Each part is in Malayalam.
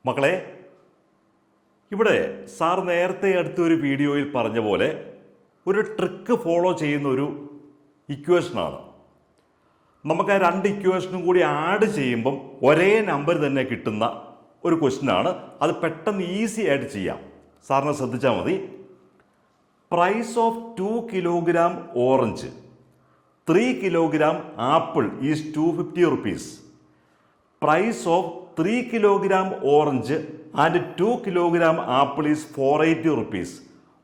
മക്കളെ, ഇവിടെ സാർ നേരത്തെ അടുത്തൊരു വീഡിയോയിൽ പറഞ്ഞ പോലെ ഒരു ട്രിക്ക് ഫോളോ ചെയ്യുന്ന ഒരു ഇക്വേഷനാണ്. നമുക്ക് ആ രണ്ട് ഇക്വേഷനും കൂടി ആഡ് ചെയ്യുമ്പം ഒരേ നമ്പർ തന്നെ കിട്ടുന്ന ഒരു ക്വസ്റ്റ്യനാണ്. അത് പെട്ടെന്ന് ഈസി ആയിട്ട് ചെയ്യാം. സാറിനെ ശ്രദ്ധിച്ചാൽ മതി. Price of 2 kilogram orange, 3 kilogram apple is 250 rupees. Price of 3 kilogram orange and 2 kilogram apple is 480 rupees.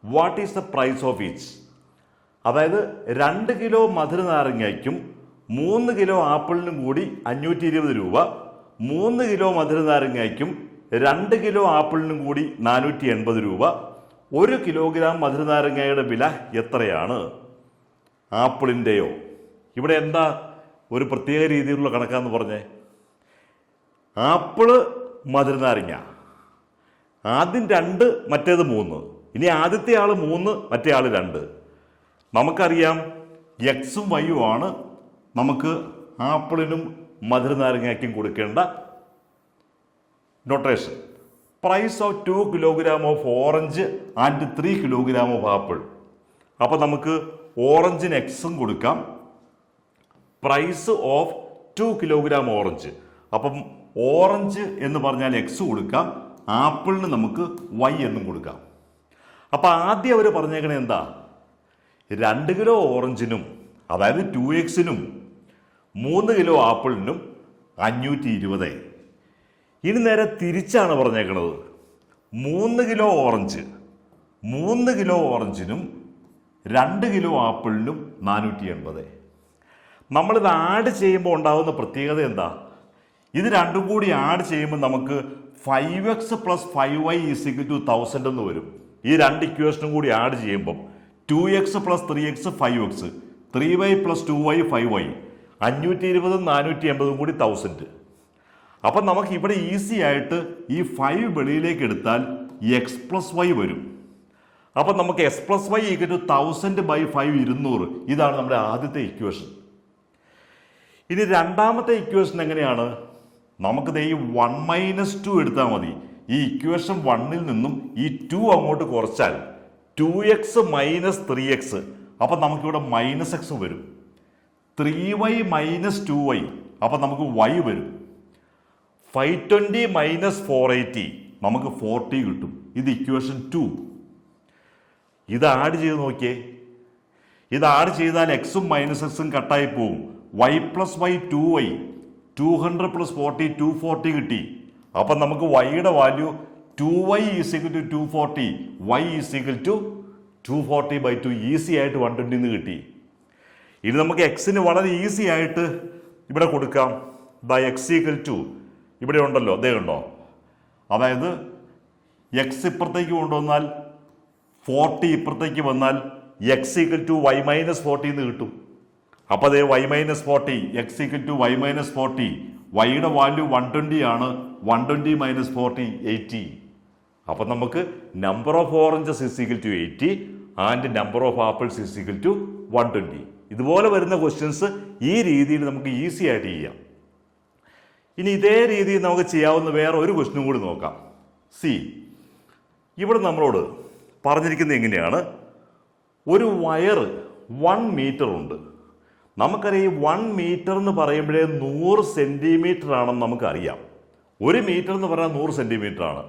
What is the price of each? അതായത് 2 കിലോ മധുര നാരങ്ങയ്ക്കും 3 കിലോ ആപ്പിളിനും കൂടി 520 രൂപ, 3 കിലോ മധുര നാരങ്ങയ്ക്കും 2 കിലോ ആപ്പിളിനും കൂടി 480 രൂപ. 1 കിലോഗ്രാം മധുര നാരങ്ങയുടെ വില എത്രയാണ്? ആപ്പിളിൻ്റെയോ? ഇവിടെ എന്താ ഒരു പ്രത്യേക രീതിയിലുള്ള കണക്കാന്ന് പറഞ്ഞേ? ആപ്പിള് മധുര നാരങ്ങ ആദ്യം 2, മറ്റേത് 3. ഇനി ആദ്യത്തെ ആൾ 3, മറ്റേ ആൾ 2. നമുക്കറിയാം എക്സും വൈയും ആണ് നമുക്ക് ആപ്പിളിനും മധുര നാരങ്ങയ്ക്കും കൊടുക്കേണ്ട notation. Price of 2 kilogram of orange and 3 kilogram of apple. അപ്പം നമുക്ക് ഓറഞ്ചിന് എക്സും കൊടുക്കാം, പ്രൈസ് ഓഫ് 2 കിലോഗ്രാം ഓറഞ്ച്. അപ്പം ഓറഞ്ച് എന്ന് പറഞ്ഞാൽ എക്സ് കൊടുക്കാം, ആപ്പിളിന് നമുക്ക് വൈ എന്നും കൊടുക്കാം. അപ്പം ആദ്യം അവർ പറഞ്ഞേക്കണേ എന്താ? 2 കിലോ ഓറഞ്ചിനും അതായത് 2x-നും 3 കിലോ ആപ്പിളിനും 520. ഇനി നേരെ തിരിച്ചാണ് പറഞ്ഞേക്കണത്. 3 കിലോ ഓറഞ്ചിനും 2 കിലോ ആപ്പിളിനും 480. നമ്മളിത് ആഡ് ചെയ്യുമ്പോൾ ഉണ്ടാകുന്ന പ്രത്യേകത എന്താ? ഇത് രണ്ടും കൂടി ആഡ് ചെയ്യുമ്പോൾ നമുക്ക് 5x + 5y = 1000 എന്ന് വരും. ഈ രണ്ട് ഇക്വേഷനും കൂടി ആഡ് ചെയ്യുമ്പം 2x + 3x 5x, 3y + 2y 5y, 520 480 കൂടി 1000. അപ്പം നമുക്ക് ഇവിടെ ഈസി ആയിട്ട് ഈ 5 വെളിയിലേക്ക് എടുത്താൽ x + y വരും. അപ്പം നമുക്ക് x + y = 1000/5 200. ഇതാണ് നമ്മുടെ ആദ്യത്തെ ഇക്വേഷൻ. ഇനി രണ്ടാമത്തെ ഇക്വേഷൻ എങ്ങനെയാണ്? നമുക്കിത് ഈ 1 - 2 എടുത്താൽ മതി. ഈ ഇക്വേഷൻ 1-ൽ നിന്നും ഈ 2 അങ്ങോട്ട് കുറച്ചാൽ 2x - 3x. അപ്പം നമുക്കിവിടെ -x വരും. 3y - 2y. അപ്പം നമുക്ക് y വരും. 520 - 480 നമുക്ക് 40 കിട്ടും. ഇത് ഇക്വേഷൻ 2. ഇത് ആഡ് ചെയ്ത് നോക്കിയേ. ഇത് ആഡ് ചെയ്താൽ എക്സും -xും കട്ടായി പോവും. y + y 2y, 200 + 40 240 കിട്ടി. അപ്പം നമുക്ക് വൈയുടെ വാല്യൂ 2y = 240, y = 240/2. ഈസി ആയിട്ട് 120 കിട്ടി. ഇനി നമുക്ക് എക്സിന് വളരെ ഈസി ആയിട്ട് ഇവിടെ കൊടുക്കാം. x = ഇവിടെ ഉണ്ടല്ലോ, അതേ ഉണ്ടോ? അതായത് എക്സ് ഇപ്പുറത്തേക്ക് കൊണ്ടുവന്നാൽ 40 ഇപ്പുറത്തേക്ക് വന്നാൽ x = y - 40 എന്ന് കിട്ടും. അപ്പോൾ അതേ y - 40, x = y - 40. വൈയുടെ വാല്യൂ 120 ആണ്. 120 - 40 80. അപ്പം നമുക്ക് number of oranges = 80 and number of apples = 120. ഇതുപോലെ വരുന്ന ക്വസ്റ്റ്യൻസ് ഈ രീതിയിൽ നമുക്ക് ഈസി ആയിട്ട് ചെയ്യാം. ഇനി ഇതേ രീതിയിൽ നമുക്ക് ചെയ്യാവുന്ന വേറെ ഒരു ക്വസ്റ്റ്യനും കൂടി നോക്കാം. ഇവിടെ നമ്മളോട് പറഞ്ഞിരിക്കുന്നത് എങ്ങനെയാണ്? ഒരു വയർ 1 മീറ്റർ ഉണ്ട്. നമുക്കറിയാം 1 മീറ്റർ എന്ന് പറയുമ്പോഴേ 100 സെൻറ്റിമീറ്റർ ആണെന്ന് നമുക്കറിയാം. 1 മീറ്റർ എന്ന് പറഞ്ഞാൽ 100 സെൻറ്റിമീറ്റർ ആണ്.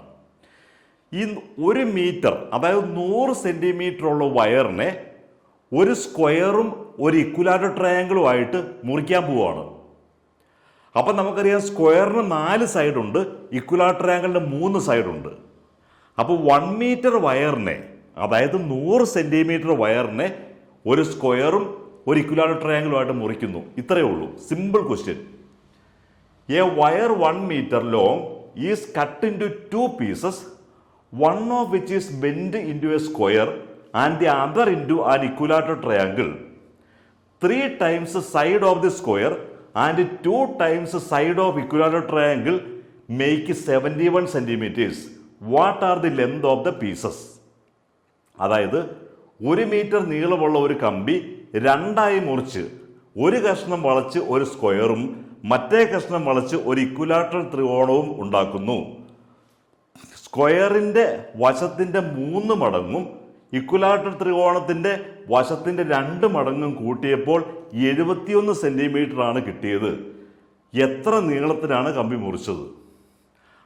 ഈ 1 മീറ്റർ അതായത് 100 സെൻറ്റിമീറ്റർ ഉള്ള വയറിനെ ഒരു സ്ക്വയറും ഒരു ഇക്വലാറ്റർ ട്രയാങ്കിളുമായിട്ട് മുറിക്കാൻ പോവുകയാണ്. അപ്പം നമുക്കറിയാം സ്ക്വയറിന് 4 സൈഡുണ്ട്, ഇക്വലാറ്റർ ട്രയാങ്കിളിന് 3 സൈഡുണ്ട്. അപ്പോൾ 1 മീറ്റർ വയറിനെ അതായത് 100 സെൻറ്റിമീറ്റർ വയറിനെ ഒരു സ്ക്വയറും ഒരു ഇക്വലാറ്റർ ട്രയാങ്കിളുമായിട്ട് മുറിക്കുന്നു. ഇത്രയേ ഉള്ളൂ. Simple question. A wire 1 metre long is cut into 2 pieces, one of which is bent into a square and the other into an equilateral triangle. 3 times the side of the square and 2 times the side of equilateral triangle make 71 centimeters. What are the length of the pieces? അതായത് 1 മീറ്റർ നീളമുള്ള ഒരു കമ്പി 2ആയി മുറിച്ച് ഒരു കഷ്ണം വളച്ച് ഒരു സ്ക്വയറും മറ്റേ കഷ്ണം വളച്ച് ഒരു ഇക്വലാറ്ററൽ ത്രികോണവും ഉണ്ടാക്കുന്നു. സ്ക്വയറിൻ്റെ വശത്തിൻ്റെ 3 മടങ്ങും ഇക്വലാറ്റർ ത്രികോണത്തിൻ്റെ വശത്തിൻ്റെ 2 മടങ്ങും കൂട്ടിയപ്പോൾ 71 സെൻറ്റിമീറ്റർ ആണ് കിട്ടിയത്. എത്ര നീളത്തിലാണ് കമ്പി മുറിച്ചത്?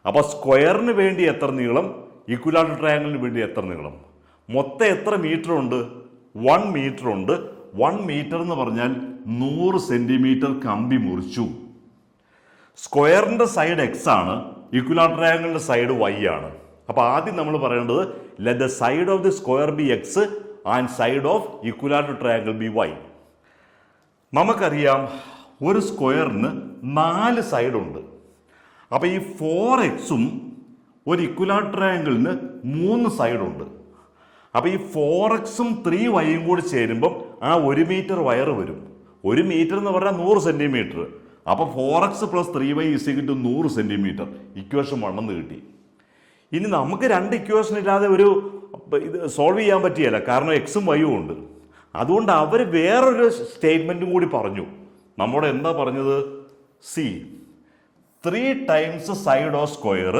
അപ്പോൾ സ്ക്വയറിന് വേണ്ടി എത്ര നീളം, ഇക്വലാറ്റർ ട്രയാങ്കിളിന് വേണ്ടി എത്ര നീളം, മൊത്തം എത്ര മീറ്റർ ഉണ്ട്? 1 മീറ്റർ ഉണ്ട്. 1 മീറ്റർ എന്ന് പറഞ്ഞാൽ 100 സെൻറ്റിമീറ്റർ കമ്പി മുറിച്ചു. സ്ക്വയറിൻ്റെ സൈഡ് എക്സ് ആണ്, ഇക്വലാറ്റർ ട്രയാങ്കിളിൻ്റെ സൈഡ് വൈ ആണ്. അപ്പോൾ ആദ്യം നമ്മൾ പറയേണ്ടത് let the side of the square be X and side of equilateral triangle be Y. നമുക്കറിയാം ഒരു സ്ക്വയറിന് 4 സൈഡുണ്ട്. അപ്പോൾ ഈ 4x ഒരു ഇക്വലാറ്റർ ട്രയാങ്കിളിന് 3 സൈഡുണ്ട്. അപ്പോൾ ഈ 4x 3y കൂടി ചേരുമ്പം ആ 1 മീറ്റർ വയറ് വരും. 1 മീറ്റർ എന്ന് പറഞ്ഞാൽ 100 സെൻറ്റിമീറ്റർ. അപ്പോൾ 4x + 3y = 100 സെൻറ്റിമീറ്റർ. ഇക്വേഷൻ 1 എന്ന് കിട്ടി. ഇനി നമുക്ക് 2 ഇക്വേഷൻ ഇല്ലാതെ ഇത് സോൾവ് ചെയ്യാൻ പറ്റിയല്ല, കാരണം എക്സും വൈയും ഉണ്ട്. അതുകൊണ്ട് അവർ വേറൊരു സ്റ്റേറ്റ്മെൻറ്റും കൂടി പറഞ്ഞു. നമ്മോട് എന്താ പറഞ്ഞത്? C 3 times side of square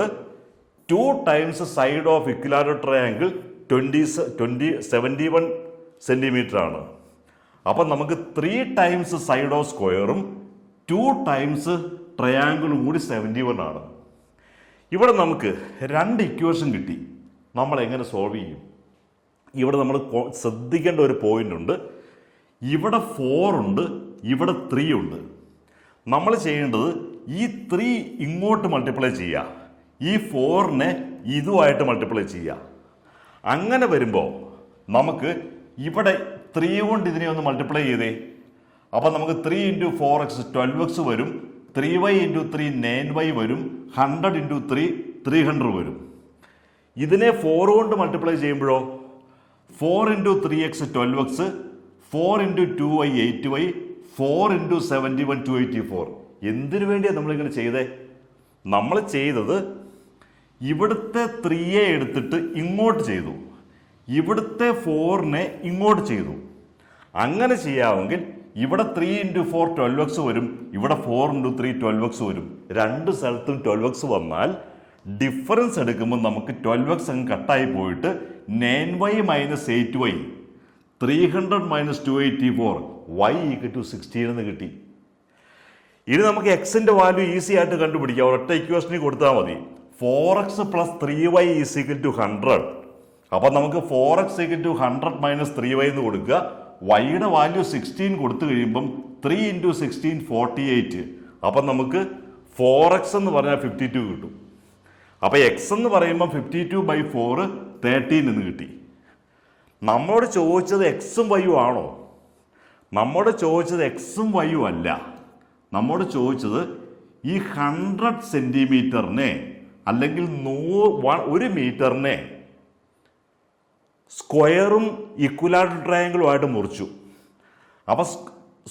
2 times side of equilateral triangle 71 centimetre ആണ്. അപ്പം നമുക്ക് 3 ടൈംസ് സൈഡ് ഓഫ് സ്ക്വയറും 2 ടൈംസ് ട്രയാങ്കിളും കൂടി 71 ആണ്. ഇവിടെ നമുക്ക് 2 ഇക്വേഷൻ കിട്ടി. നമ്മൾ എങ്ങനെ സോൾവ് ചെയ്യും? ഇവിടെ നമ്മൾ ശ്രദ്ധിക്കേണ്ട ഒരു പോയിന്റ് ഉണ്ട്. ഇവിടെ 4 ഉണ്ട്, ഇവിടെ 3 ഉണ്ട്. നമ്മൾ ചെയ്യേണ്ടത് ഈ 3 ഇങ്ങോട്ട് മൾട്ടിപ്ലൈ ചെയ്യുക, ഈ 4നെ ഇതുമായിട്ട് മൾട്ടിപ്ലൈ ചെയ്യുക. അങ്ങനെ വരുമ്പോൾ നമുക്ക് ഇവിടെ 3 കൊണ്ട് ഇതിനെ ഒന്ന് മൾട്ടിപ്ലൈ ചെയ്തേ. അപ്പം നമുക്ക് 3 × 4x 12x വരും, 3y × 3 9y വരും, 100 × 3 300 വരും. ഇതിനെ 4 കൊണ്ട് മൾട്ടിപ്ലൈ ചെയ്യുമ്പോഴോ 4 × 3x 12x, 4 × 2y 8y, 4 × 71 284. എന്തിനു വേണ്ടിയാണ് നമ്മളിങ്ങനെ ചെയ്തേ? നമ്മൾ ചെയ്തത് ഇവിടുത്തെ 3യെ എടുത്തിട്ട് ഇങ്ങോട്ട് ചെയ്തു, ഇവിടുത്തെ 4നെ ഇങ്ങോട്ട് ചെയ്തു. അങ്ങനെ ചെയ്യാമെങ്കിൽ ഇവിടെ 3 × 4 12x വരും, ഇവിടെ 4 × 3 12x വരും. 2 സ്ഥലത്തും 12x വന്നാൽ ഡിഫറൻസ് എടുക്കുമ്പോൾ നമുക്ക് 12x അങ്ങ് കട്ടായി പോയിട്ട് 9y - 8y 300 - 284 y = 16 എന്ന് കിട്ടി. ഇനി നമുക്ക് എക്സിൻ്റെ വാല്യൂ ഈസി ആയിട്ട് കണ്ടുപിടിക്കാം. ഒരൊറ്റ ഇക്വേഷനിൽ കൊടുത്താൽ മതി. 4x + 3y = 100. അപ്പം നമുക്ക് 4x = 100 - 3y എന്ന് കൊടുക്കുക. വൈയുടെ വാല്യൂ 16 കൊടുത്തു കഴിയുമ്പം 3 × 16 48. അപ്പം നമുക്ക് 4x എന്ന് പറഞ്ഞാൽ 52 കിട്ടും. അപ്പോൾ എക്സ് എന്ന് പറയുമ്പോൾ 52/4 13 എന്ന് കിട്ടി. നമ്മോട് ചോദിച്ചത് എക്സും വൈയും ആണോ? നമ്മോട് ചോദിച്ചത് എക്സും വൈയും അല്ല. നമ്മോട് ചോദിച്ചത് ഈ 100 സെൻറ്റിമീറ്ററിനെ അല്ലെങ്കിൽ 1 മീറ്ററിനെ സ്ക്വയറും ഇക്വലാറ്റർ ട്രയാങ്കിളുമായിട്ട് മുറിച്ചു. അപ്പോൾ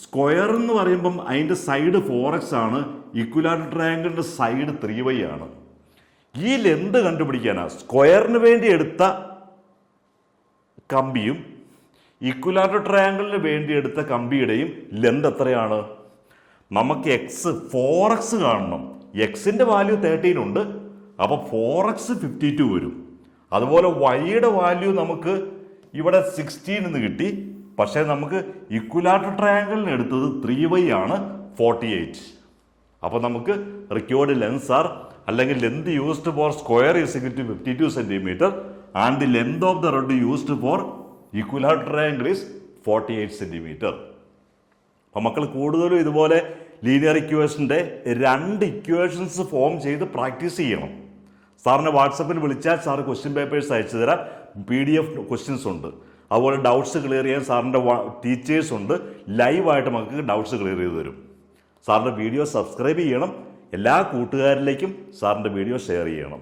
സ്ക്വയർ എന്ന് പറയുമ്പം അതിൻ്റെ സൈഡ് 4x ആണ്, ഇക്വലാറ്റർ ട്രയാങ്കിളിൻ്റെ സൈഡ് 3y ആണ്. ഈ ലെന്ത് കണ്ടുപിടിക്കാനാണ് സ്ക്വയറിന് വേണ്ടി എടുത്ത കമ്പിയും ഇക്വലാറ്റർ ട്രയാങ്കിളിന് വേണ്ടി എടുത്ത കമ്പിയുടെയും ലെന്ത് എത്രയാണ്? നമുക്ക് 4x കാണണം. എക്സിൻ്റെ വാല്യൂ 13 ഉണ്ട്, അപ്പോൾ 4x 52 വരും. അതുപോലെ വൈയുടെ വാല്യൂ നമുക്ക് ഇവിടെ 16 എന്ന് കിട്ടി. പക്ഷേ നമുക്ക് ഇക്വലാറ്റർ ട്രയാങ്കിളിന് എടുത്തത് 3y ആണ്, 48. അപ്പോൾ നമുക്ക് റിക്വേർഡ് ലെങ്ത് ആർ അല്ലെങ്കിൽ length used for square = 52 centimetre and the length of the road used for ഇക്വലാറ്റർ triangle is 48 centimetre. അപ്പോൾ മക്കൾ കൂടുതലും ഇതുപോലെ ലീനിയർ ഇക്വേഷൻ്റെ 2 ഇക്വേഷൻസ് ഫോം ചെയ്ത് പ്രാക്ടീസ് ചെയ്യണം. സാറിനെ വാട്സപ്പിൽ വിളിച്ചാൽ സാറ് ക്വസ്റ്റ്യൻ പേപ്പേഴ്സ് അയച്ചു തരാം. PDF ക്വസ്റ്റ്യൻസ് ഉണ്ട്. അതുപോലെ ഡൗട്ട്സ് ക്ലിയർ ചെയ്യാൻ സാറിൻ്റെ ടീച്ചേഴ്സ് ഉണ്ട്. ലൈവായിട്ട് നമുക്ക് ഡൗട്ട്സ് ക്ലിയർ ചെയ്ത് തരും. സാറിൻ്റെ വീഡിയോ സബ്സ്ക്രൈബ് ചെയ്യണം. എല്ലാ കൂട്ടുകാരിലേക്കും സാറിൻ്റെ വീഡിയോ ഷെയർ ചെയ്യണം.